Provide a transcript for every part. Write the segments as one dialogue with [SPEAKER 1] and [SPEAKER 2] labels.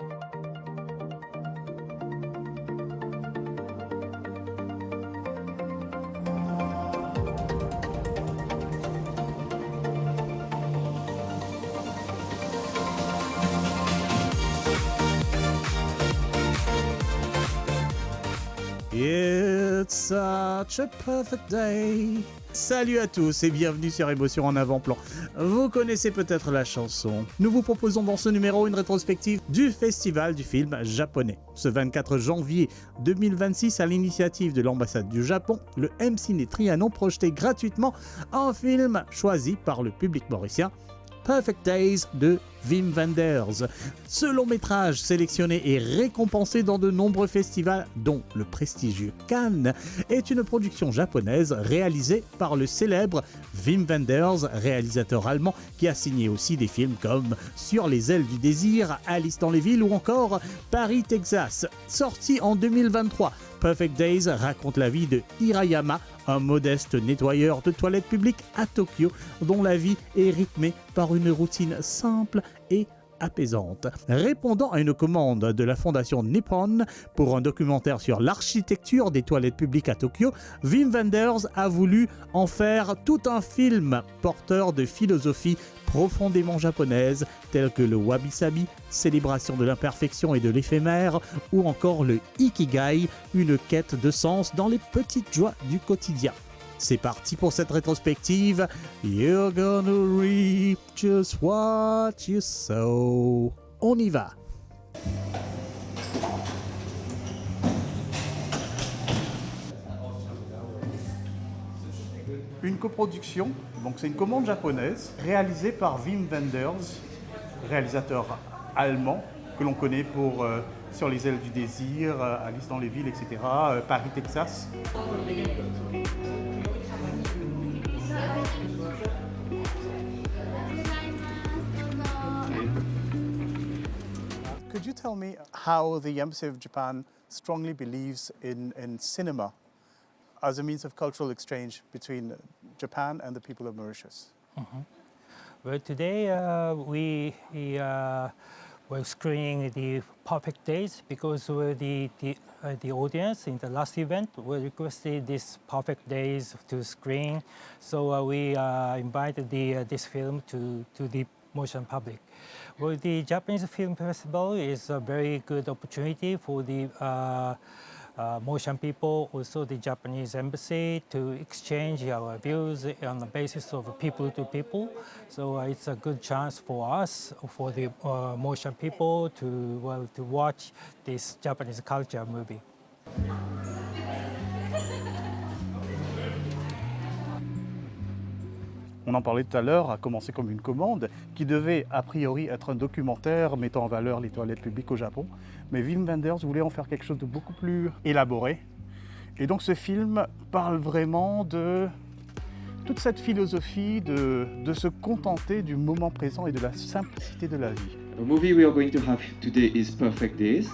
[SPEAKER 1] It's such a perfect day. Salut à tous et bienvenue sur Émotion en avant-plan. Vous connaissez peut-être la chanson. Nous vous proposons dans ce numéro une rétrospective du festival du film japonais. Ce 24 janvier 2026, à l'initiative de l'ambassade du Japon, le M-Ciné Trianon projetait gratuitement un film choisi par le public mauricien, Perfect Days de Wim Wenders. Ce long métrage sélectionné et récompensé dans de nombreux festivals, dont le prestigieux Cannes, est une production japonaise réalisée par le célèbre Wim Wenders, réalisateur allemand qui a signé aussi des films comme Sur les ailes du désir, Alice dans les villes ou encore Paris, Texas. Sorti en 2023, Perfect Days raconte la vie de Hirayama, un modeste nettoyeur de toilettes publiques à Tokyo, dont la vie est rythmée par une routine simple et apaisante. Répondant à une commande de la fondation Nippon pour un documentaire sur l'architecture des toilettes publiques à Tokyo, Wim Wenders a voulu en faire tout un film porteur de philosophie profondément japonaise, telles que le wabi-sabi, célébration de l'imperfection et de l'éphémère, ou encore le ikigai, une quête de sens dans les petites joies du quotidien. C'est parti pour cette rétrospective. You're gonna reap just what you sow. On y va. Une coproduction, donc c'est une commande japonaise, réalisée par Wim Wenders, réalisateur allemand, que l'on connaît pour Sur les ailes du désir, Alice dans les villes, etc., Paris, Texas. Could you tell me how the Embassy of Japan strongly believes in cinema as a means of cultural exchange between Japan and the people of Mauritius?
[SPEAKER 2] Mm-hmm. Well, today we're screening the Perfect Days because the audience in the last event requested this Perfect Days to screen. So we invited this film to the Mauritian public. Well, the Japanese Film Festival is a very good opportunity for the Mauritian people, also the Japanese embassy, to exchange our views on the basis of people to people. So it's a good chance for us, for the Mauritian people, to watch this Japanese culture movie.
[SPEAKER 1] On en parlait tout à l'heure, a commencé comme une commande qui devait a priori être un documentaire mettant en valeur les toilettes publiques au Japon. Mais Wim Wenders voulait en faire quelque chose de beaucoup plus élaboré. Et donc ce film parle vraiment de toute cette philosophie de se contenter du moment présent et de la simplicité de la vie.
[SPEAKER 3] The movie we are going to have today is Perfect Days.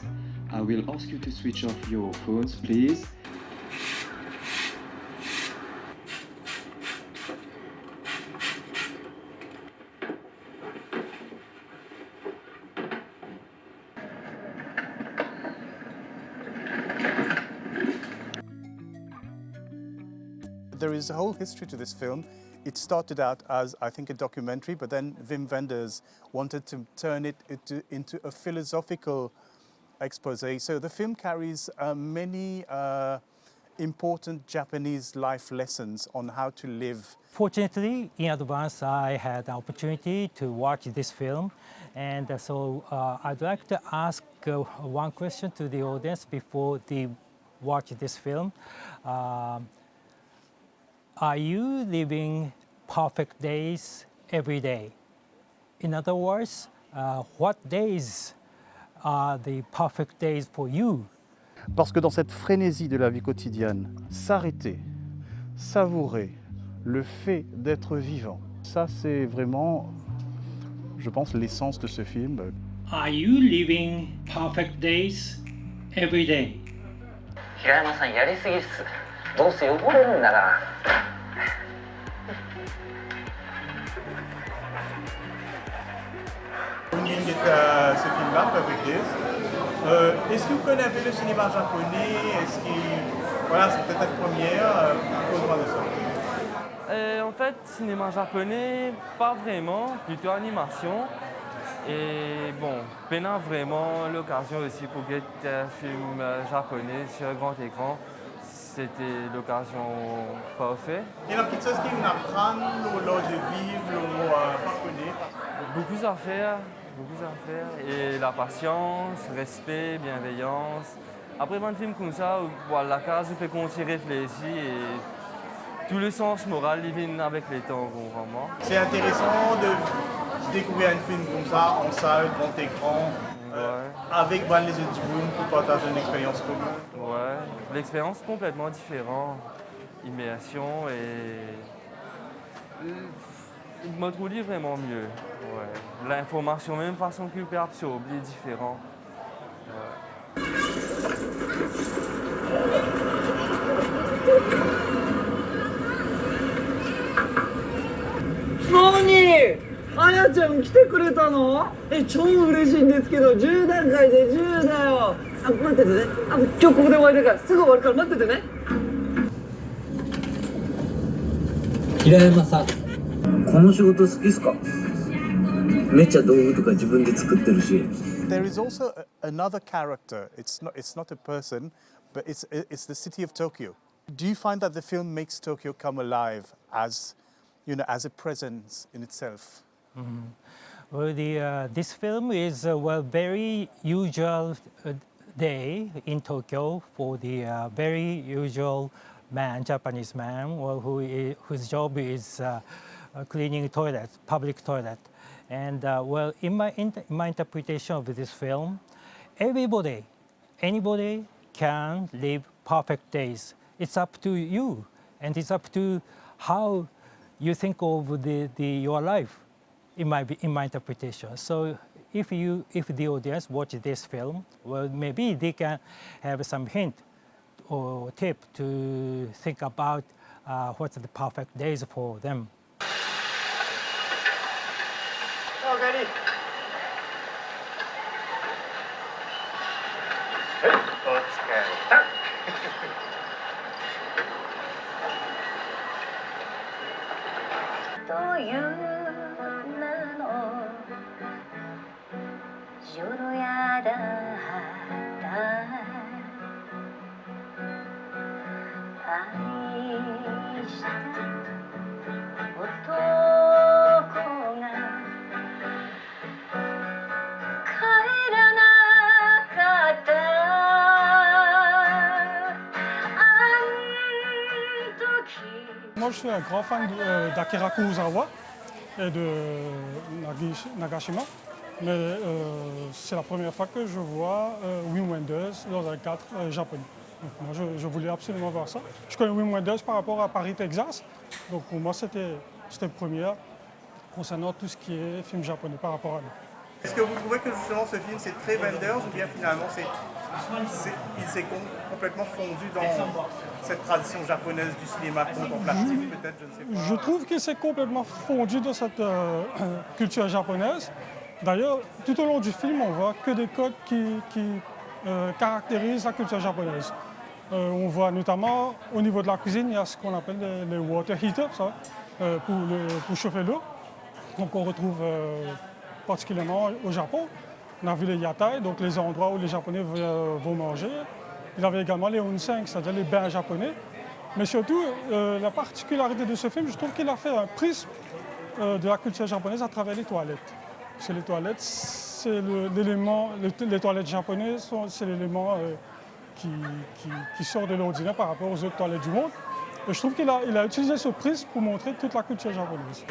[SPEAKER 3] I will ask you to switch off your phones, please.
[SPEAKER 1] There is a whole history to this film. It started out as, I think, a documentary, but then Wim Wenders wanted to turn it into a philosophical expose. So the film carries many important Japanese life lessons on how to live.
[SPEAKER 2] Fortunately, in advance, I had the opportunity to watch this film. And so I'd like to ask one question to the audience before they watch this film. Are you living perfect days every day? In other words, what days are the perfect days for you?
[SPEAKER 1] Parce que dans cette frénésie de la vie quotidienne, s'arrêter, savourer le fait d'être vivant, ça c'est vraiment, je pense, l'essence de ce film.
[SPEAKER 2] Are you living perfect days every day?
[SPEAKER 4] 平山さんやりすぎっす。どうせ汚れるんだから。
[SPEAKER 1] Vous venez de ce film-là, Perfect Days. Est-ce que vous connaissez un peu le cinéma japonais? Est-ce que voilà, c'est peut-être la première? Cause-moi de ça.
[SPEAKER 5] En fait, cinéma japonais, pas vraiment, plutôt animation. Et bon, peine vraiment l'occasion aussi pour voir un film japonais sur grand écran. C'était l'occasion parfaite.
[SPEAKER 1] Il y a une petite chose qui vous apprend lors de vivre le japonais.
[SPEAKER 5] Beaucoup à faire, beaucoup à faire. Et la patience, respect, bienveillance. Après un film comme ça, voilà, la case peut continuer à réfléchir et tout le sens moral il vient avec les temps vraiment.
[SPEAKER 1] C'est intéressant de découvrir un film comme ça en salle, grand écran, avec les autres pour partager une expérience commune.
[SPEAKER 5] Ouais, l'expérience complètement différente, immersion et je me trouve vraiment mieux. Ouais. L'information, même façon qu'il peut absorber, est différente. Ouais.
[SPEAKER 6] 何あやちゃん来てくれたの超嬉しいんですけど10段階で10だよ待っててね今日ここで終わりだからすぐ終わるから待っててね平山さんこの仕事好きっすかめっちゃ道具とか自分で作ってるし
[SPEAKER 1] There is also another character. It's not a person, but it's the city of Tokyo. Do you find that the film makes Tokyo come alive as a presence in itself?
[SPEAKER 2] Well, this film is very usual day in Tokyo for the very usual man, Japanese man, whose job is cleaning toilets, public toilet. And well, in my interpretation of this film, anybody can live perfect days. It's up to you, and it's up to how you think of your life. In my interpretation. So if the audience watch this film, well, maybe they can have some hint or tip to think about what's the perfect days for them.
[SPEAKER 4] おかえり。はい、お疲れさん。という名の夜やだった愛した男が帰らなかったあん時
[SPEAKER 7] Moi, je suis un grand fan d'Akira Kurosawa et de Nagashima. Mais c'est la première fois que je vois Wim Wenders dans un cadre japonais. Donc, moi, je voulais absolument voir ça. Je connais Wim Wenders par rapport à Paris, Texas. Donc pour moi, c'était une première concernant tout ce qui est film japonais par rapport à lui.
[SPEAKER 1] Est-ce que vous trouvez que justement ce film c'est très Wenders ou bien finalement il s'est complètement fondu dans cette tradition japonaise du cinéma contemplatif peut-être, je ne sais pas.
[SPEAKER 7] Je trouve qu'il s'est complètement fondu dans cette culture japonaise. D'ailleurs, tout au long du film, on voit que des codes qui caractérisent la culture japonaise. On voit notamment au niveau de la cuisine, il y a ce qu'on appelle les water heaters pour chauffer l'eau. Donc on retrouve particulièrement au Japon. On a vu les yatai, donc les endroits où les Japonais vont manger. Il y avait également les onsen, c'est-à-dire les bains japonais. Mais surtout, la particularité de ce film, je trouve qu'il a fait un prisme de la culture japonaise à travers les toilettes. Parce que les toilettes, c'est l'élément, les toilettes japonaises, c'est l'élément qui sort de l'ordinaire par rapport aux autres toilettes du monde. Et je trouve qu'il a utilisé ce prisme pour montrer toute la culture japonaise.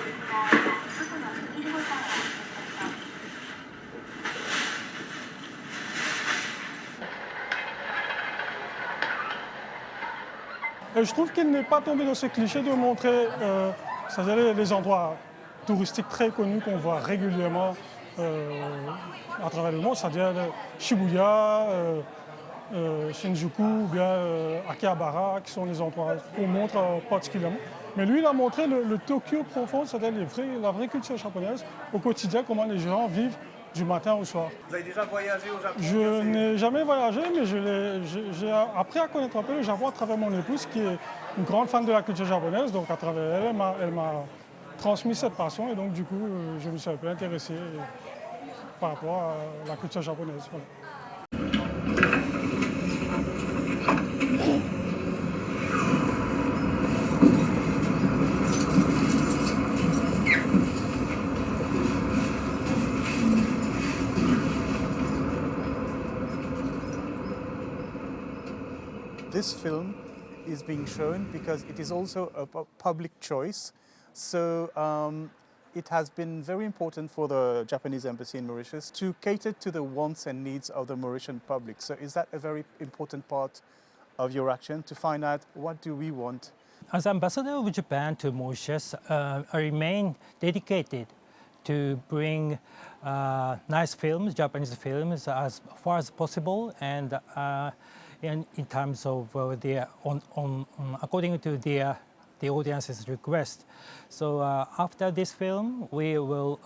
[SPEAKER 7] Et je trouve qu'il n'est pas tombé dans ce cliché de montrer c'est-à-dire les endroits touristiques très connus qu'on voit régulièrement à travers le monde, c'est-à-dire Shibuya, Shinjuku ou bien Akihabara, qui sont les endroits qu'on montre particulièrement. Mais lui, il a montré le Tokyo profond, c'est-à-dire la vraie culture japonaise au quotidien, comment les gens vivent du matin au soir.
[SPEAKER 1] Vous avez déjà voyagé au Japon?
[SPEAKER 7] Je n'ai jamais voyagé, mais j'ai appris à connaître un peu le Japon à travers mon épouse, qui est une grande fan de la culture japonaise. Donc à travers elle m'a transmis cette passion et donc du coup, je me suis un peu intéressé par rapport à la culture japonaise. Voilà.
[SPEAKER 1] This film is being shown because it is also a public choice. So it has been very important for the Japanese embassy in Mauritius to cater to the wants and needs of the Mauritian public. So is that a very important part of your action, to find out what do we want?
[SPEAKER 2] As ambassador of Japan to Mauritius, I remain dedicated to bring nice films, Japanese films, as far as possible, and in terms of according to the audience's request. So after this film, we will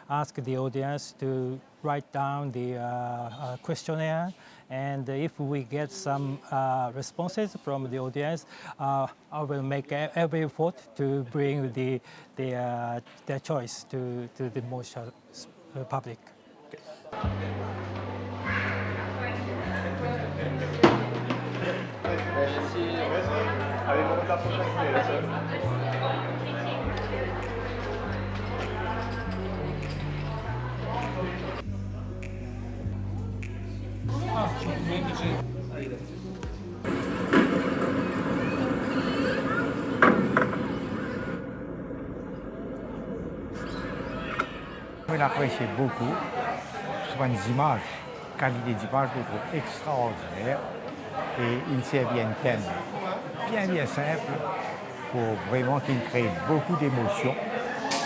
[SPEAKER 2] ask the audience to write down the questionnaire, and if we get some responses from the audience, I will make every effort to bring their choice to the Mauritius public.
[SPEAKER 8] Je l'apprécie beaucoup, souvent des images, qualité d'image, je le trouve extraordinaire et il servait un thème bien simple pour vraiment qu'il crée beaucoup d'émotions.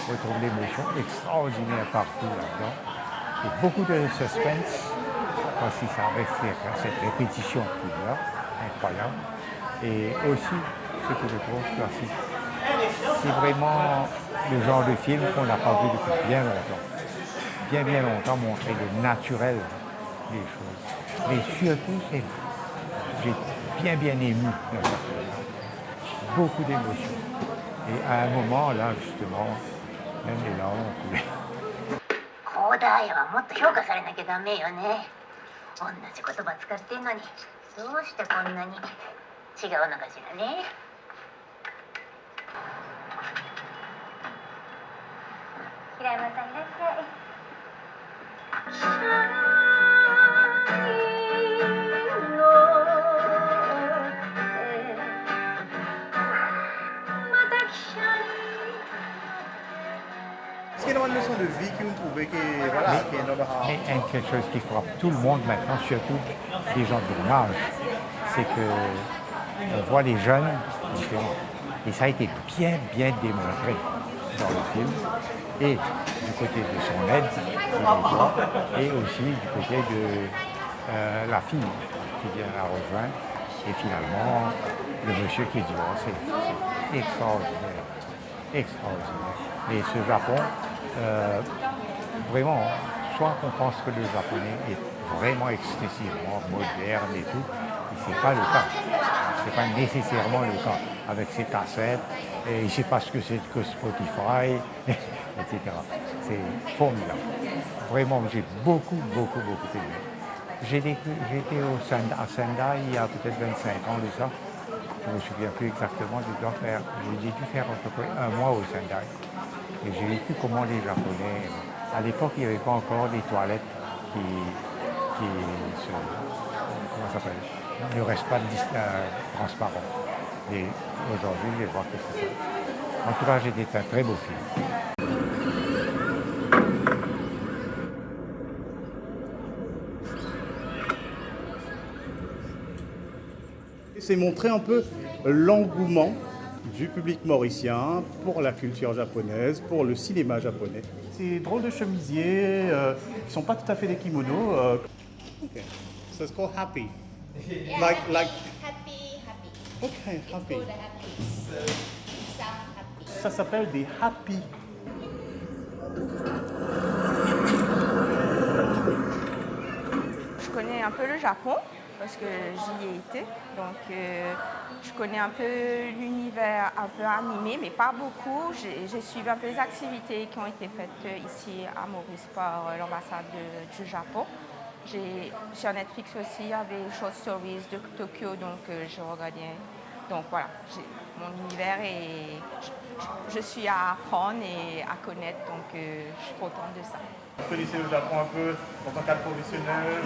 [SPEAKER 8] On retrouve l'émotion extraordinaire partout là-dedans et beaucoup de suspense aussi ça avec cette répétition qu'il y a, incroyable. Et aussi, ce que je trouve classique, c'est vraiment le genre de film qu'on n'a pas vu depuis bien longtemps. Bien longtemps, montrer le naturel des choses. Mais surtout, j'ai bien ému dans ce film. Beaucoup d'émotions. Et à un moment, là, justement, même les larmes ont coulé.
[SPEAKER 9] 広大はもっと評価されなきゃダメよね。同じ言葉使ってんのにどうしてこんなに違うのかしらね。平山さんいらっしゃい。
[SPEAKER 1] Est-ce qu'il y a une leçon de vie que vous trouvez qui est normale?
[SPEAKER 8] Mais quelque chose qui frappe tout le monde maintenant, surtout les gens de mon âge, c'est qu'on voit les jeunes différents. Et ça a été bien démontré dans le film. Et du côté de son aide, et aussi du côté de la fille qui vient la rejoindre. Et finalement, le monsieur qui est divorcé. C'est extraordinaire. Extraordinaire. Et ce Japon, vraiment, soit on pense que le japonais est vraiment excessivement moderne et tout, et ce n'est pas le cas. Ce n'est pas nécessairement le cas. Avec ses cassettes, et il ne sait pas ce que c'est que Spotify, etc. C'est formidable. Vraiment, j'ai beaucoup aimé. J'ai été à Sendai il y a peut-être 25 ans de ça. Je ne me souviens plus exactement, j'ai dû faire à peu près un mois au Sendai. Et j'ai vécu comment les Japonais, à l'époque il n'y avait pas encore des toilettes qui ne restent pas transparents. Et aujourd'hui je vois que c'est ça. En tout cas, c'était un très beau film.
[SPEAKER 1] C'est montrer un peu l'engouement du public mauricien pour la culture japonaise, pour le cinéma japonais. Ces drôles de chemisiers qui ne sont pas tout à fait des kimonos. Okay. So it's called happy.
[SPEAKER 10] Yeah,
[SPEAKER 1] like
[SPEAKER 10] happy.
[SPEAKER 1] Okay, happy.
[SPEAKER 10] Called happy. Sound happy.
[SPEAKER 1] Ça s'appelle des happy.
[SPEAKER 11] connais un peu le Japon parce que j'y ai été. Donc, je connais un peu l'univers un peu animé, mais pas beaucoup. J'ai suivi un peu les activités qui ont été faites ici à Maurice par l'ambassade du Japon. Sur Netflix aussi, il y avait Short Stories de Tokyo, donc je regardais. Donc voilà, mon univers et je suis à apprendre et à connaître, donc je suis contente de ça.
[SPEAKER 1] Vous connaissez le Japon un peu en tant que professionnel,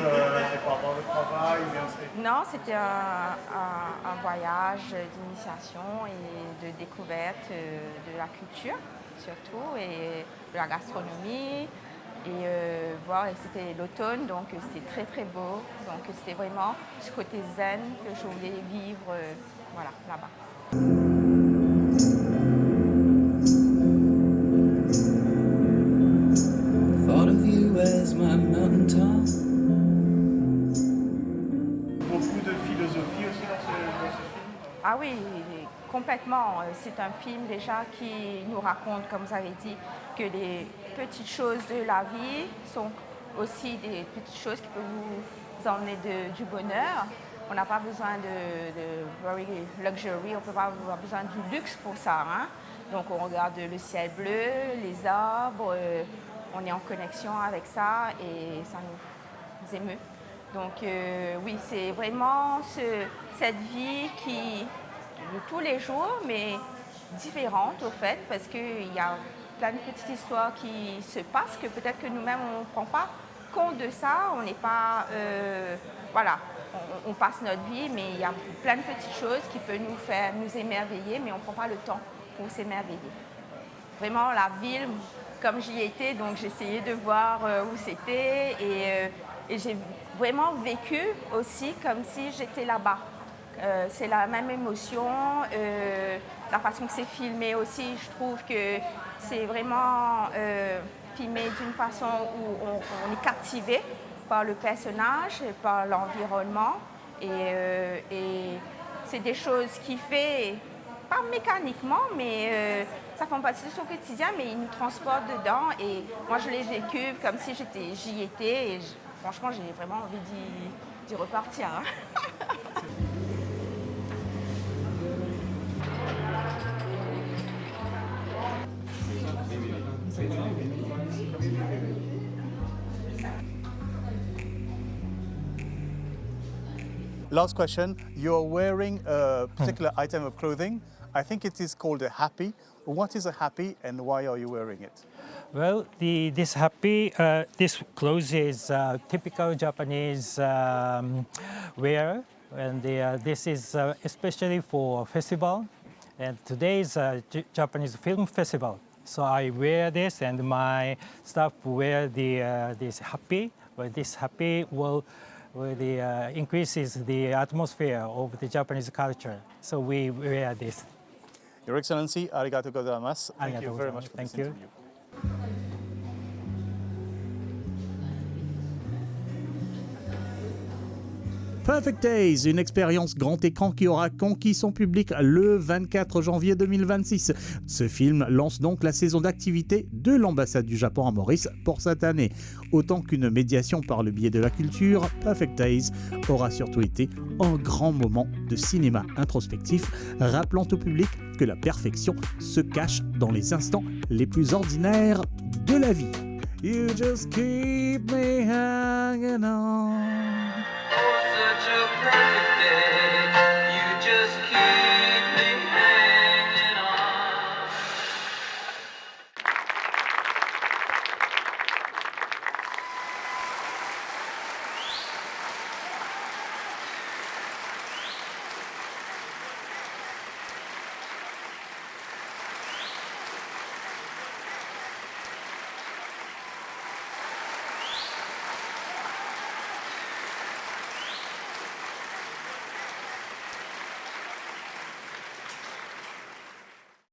[SPEAKER 1] c'est par rapport au travail ou bien c'est...
[SPEAKER 11] Non, c'était un voyage d'initiation et de découverte de la culture surtout et de la gastronomie. Et voir, c'était l'automne, donc c'était très très beau. Donc c'était vraiment ce côté zen que je voulais vivre voilà, là-bas.
[SPEAKER 6] Thought of you as my mountaintop.
[SPEAKER 1] Beaucoup de philosophie aussi dans ce film.
[SPEAKER 11] Ah oui, complètement. C'est un film déjà qui nous raconte, comme vous avez dit, que les petites choses de la vie sont aussi des petites choses qui peuvent vous emmener du bonheur. On n'a pas besoin de very luxury, on peut pas avoir besoin du luxe pour ça. Hein? Donc on regarde le ciel bleu, les arbres, on est en connexion avec ça et ça nous émeut. Donc oui, c'est vraiment cette vie de tous les jours, mais différente au fait, parce qu'il y a plein de petites histoires qui se passent que peut-être que nous-mêmes on ne prend pas compte de ça, on n'est pas... voilà, on passe notre vie, mais il y a plein de petites choses qui peuvent nous émerveiller, mais on ne prend pas le temps pour s'émerveiller. Vraiment, la ville, comme j'y étais, donc j'essayais de voir où c'était et j'ai vraiment vécu aussi comme si j'étais là-bas. C'est la même émotion, la façon que c'est filmé aussi, je trouve que c'est vraiment filmé d'une façon où on est captivé par le personnage, par l'environnement et c'est des choses qu'il fait, pas mécaniquement, mais ça fait partie de son quotidien, mais il nous transporte dedans et moi je l'ai vécu comme si j'y étais et franchement j'ai vraiment envie d'y repartir. Hein.
[SPEAKER 1] Last question, you're wearing a particular item of clothing. I think it is called a happy. What is a happy and why are you wearing it?
[SPEAKER 2] Well, this happy, this clothes is typical Japanese wear, and this is especially for festival. And today is a Japanese film festival, so I wear this, and my staff wear this happy. Well, this happy will increases the atmosphere of the Japanese culture, so we wear this.
[SPEAKER 1] Your Excellency, arigatou gozaimasu. Thank you very much for this
[SPEAKER 2] Thank you.
[SPEAKER 1] interview. Perfect Days, une expérience grand écran qui aura conquis son public le 24 janvier 2026. Ce film lance donc la saison d'activité de l'ambassade du Japon à Maurice pour cette année. Autant qu'une médiation par le biais de la culture, Perfect Days aura surtout été un grand moment de cinéma introspectif, rappelant au public que la perfection se cache dans les instants les plus ordinaires de la vie. You just keep me hanging on.
[SPEAKER 6] Such a perfect day.